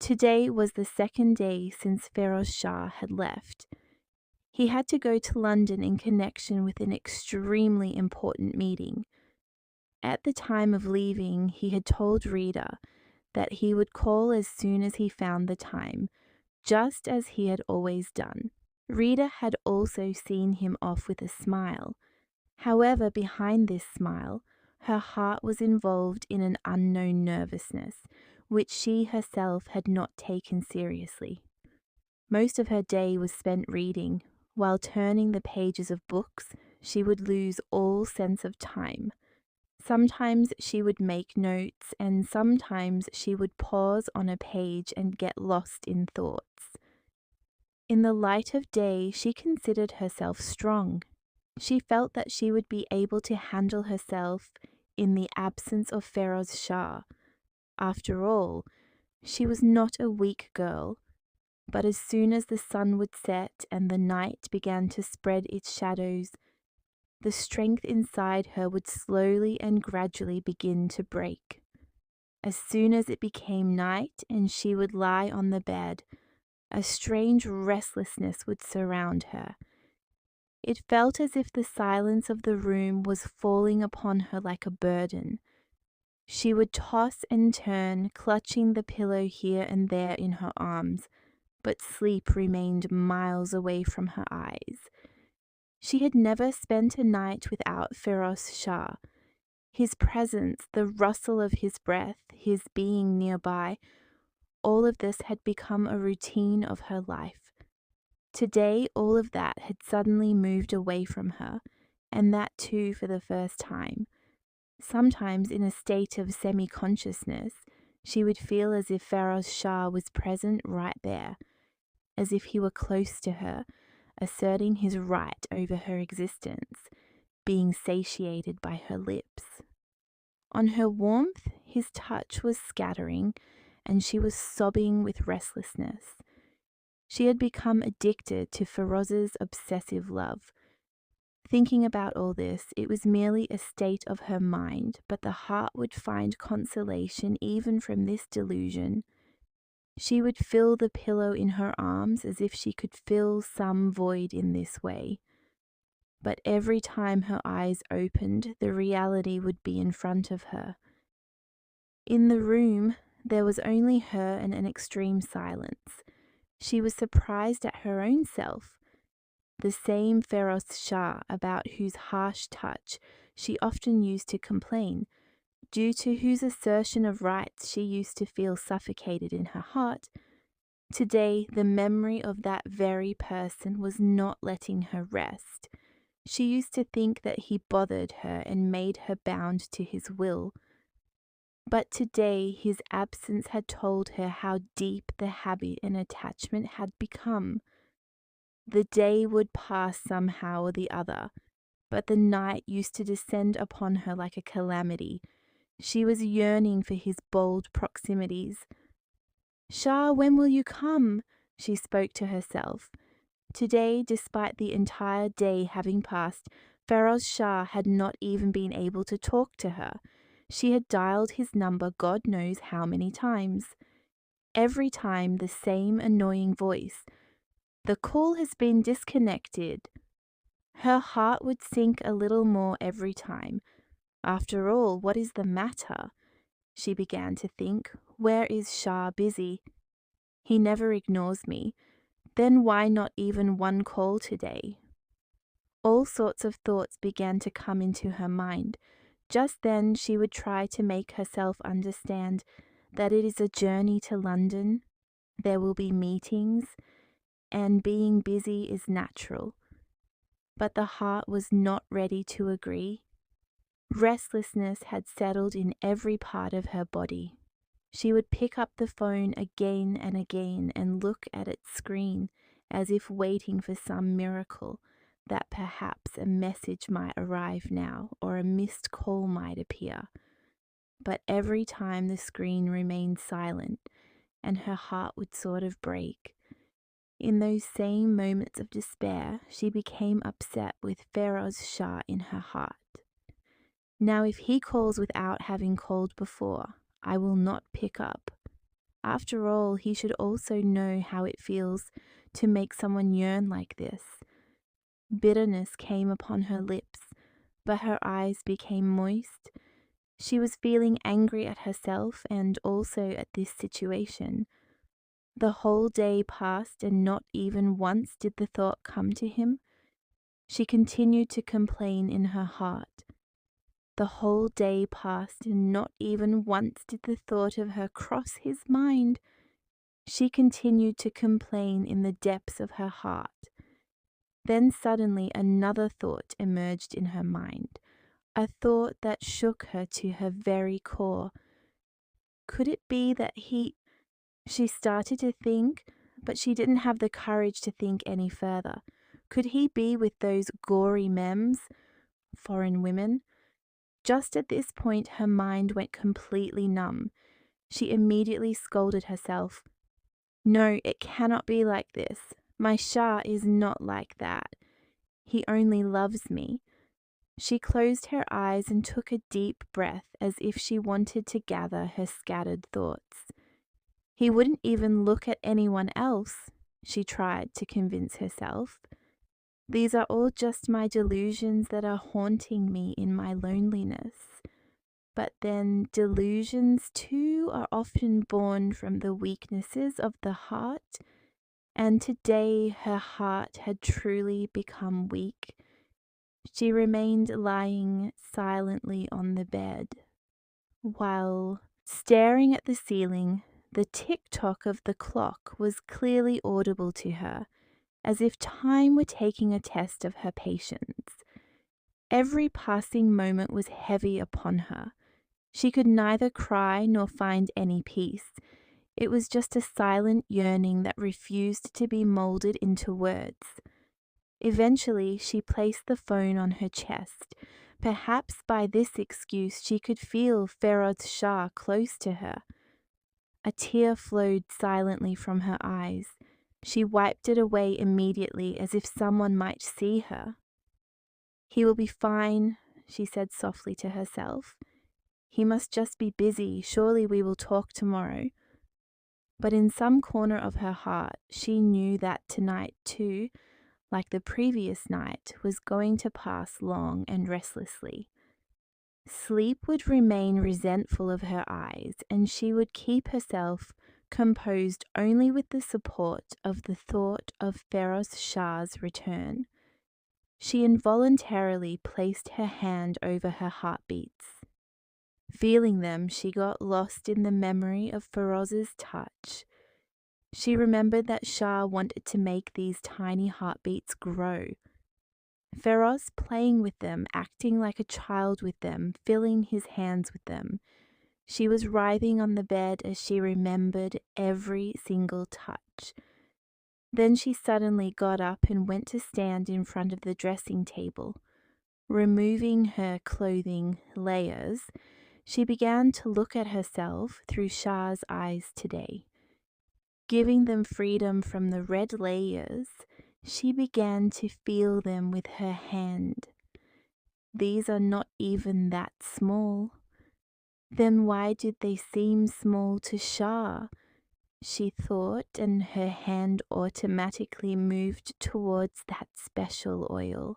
Today was the second day since Feroz Shah had left. He had to go to London in connection with an extremely important meeting. At the time of leaving, he had told Rita that he would call as soon as he found the time, just as he had always done. Rita had also seen him off with a smile. However, behind this smile, her heart was involved in an unknown nervousness, which she herself had not taken seriously. Most of her day was spent reading. While turning the pages of books, she would lose all sense of time. Sometimes she would make notes, and sometimes she would pause on a page and get lost in thoughts. In the light of day, she considered herself strong. She felt that she would be able to handle herself in the absence of Feroz Shah. After all, she was not a weak girl, but as soon as the sun would set and the night began to spread its shadows, the strength inside her would slowly and gradually begin to break. As soon as it became night and she would lie on the bed, a strange restlessness would surround her. It felt as if the silence of the room was falling upon her like a burden. She would toss and turn, clutching the pillow here and there in her arms, but sleep remained miles away from her eyes. She had never spent a night without Feroz Shah. His presence, the rustle of his breath, his being nearby, all of this had become a routine of her life. Today, all of that had suddenly moved away from her, and that too for the first time. Sometimes, in a state of semi-consciousness, she would feel as if Feroz Shah was present right there, as if he were close to her, asserting his right over her existence, being satiated by her lips. On her warmth, his touch was scattering, and she was sobbing with restlessness. She had become addicted to Feroz's obsessive love. Thinking about all this, it was merely a state of her mind, but the heart would find consolation even from this delusion. She would fill the pillow in her arms as if she could fill some void in this way. But every time her eyes opened, the reality would be in front of her. In the room, there was only her and an extreme silence. She was surprised at her own self. The same Feroz Shah about whose harsh touch she often used to complain, due to whose assertion of rights she used to feel suffocated in her heart, today the memory of that very person was not letting her rest. She used to think that he bothered her and made her bound to his will. But today his absence had told her how deep the habit and attachment had become. The day would pass somehow or the other, but the night used to descend upon her like a calamity. She was yearning for his bold proximities. "Shah, when will you come?" she spoke to herself. Today, despite the entire day having passed, Feroz Shah had not even been able to talk to her. She had dialed his number God knows how many times. Every time the same annoying voice. "The call has been disconnected." Her heart would sink a little more every time. After all, what is the matter? She began to think. Where is Shah busy? He never ignores me. Then why not even one call today? All sorts of thoughts began to come into her mind. Just then she would try to make herself understand that it is a journey to London. There will be meetings, and being busy is natural. But the heart was not ready to agree. Restlessness had settled in every part of her body. She would pick up the phone again and again and look at its screen as if waiting for some miracle, that perhaps a message might arrive now or a missed call might appear. But every time the screen remained silent and her heart would sort of break. In those same moments of despair, she became upset with Feroz Shah in her heart. Now if he calls without having called before, I will not pick up. After all, he should also know how it feels to make someone yearn like this. Bitterness came upon her lips, but her eyes became moist. She was feeling angry at herself and also at this situation. The whole day passed and not even once did the thought come to him. She continued to complain in her heart. The whole day passed and not even once did the thought of her cross his mind. She continued to complain in the depths of her heart. Then suddenly another thought emerged in her mind, a thought that shook her to her very core. Could it be that She started to think, but she didn't have the courage to think any further. Could he be with those gory mems, foreign women? Just at this point, her mind went completely numb. She immediately scolded herself. No, it cannot be like this. My Shah is not like that. He only loves me. She closed her eyes and took a deep breath as if she wanted to gather her scattered thoughts. He wouldn't even look at anyone else, she tried to convince herself. These are all just my delusions that are haunting me in my loneliness. But then delusions too are often born from the weaknesses of the heart, and today her heart had truly become weak. She remained lying silently on the bed, while staring at the ceiling. The tick-tock of the clock was clearly audible to her, as if time were taking a test of her patience. Every passing moment was heavy upon her. She could neither cry nor find any peace. It was just a silent yearning that refused to be molded into words. Eventually, she placed the phone on her chest. Perhaps by this excuse she could feel Feroz Shah close to her. A tear flowed silently from her eyes. She wiped it away immediately as if someone might see her. He will be fine, she said softly to herself. He must just be busy. Surely we will talk tomorrow. But in some corner of her heart, she knew that tonight too, like the previous night, was going to pass long and restlessly. Sleep would remain resentful of her eyes, and she would keep herself composed only with the support of the thought of Feroz Shah's return. She involuntarily placed her hand over her heartbeats. Feeling them, she got lost in the memory of Feroz's touch. She remembered that Shah wanted to make these tiny heartbeats grow. Feroz playing with them, acting like a child with them, filling his hands with them. She was writhing on the bed as she remembered every single touch. Then she suddenly got up and went to stand in front of the dressing table. Removing her clothing layers, she began to look at herself through Shah's eyes today. Giving them freedom from the red layers, she began to feel them with her hand. These are not even that small. Then why did they seem small to Shah? She thought, and her hand automatically moved towards that special oil.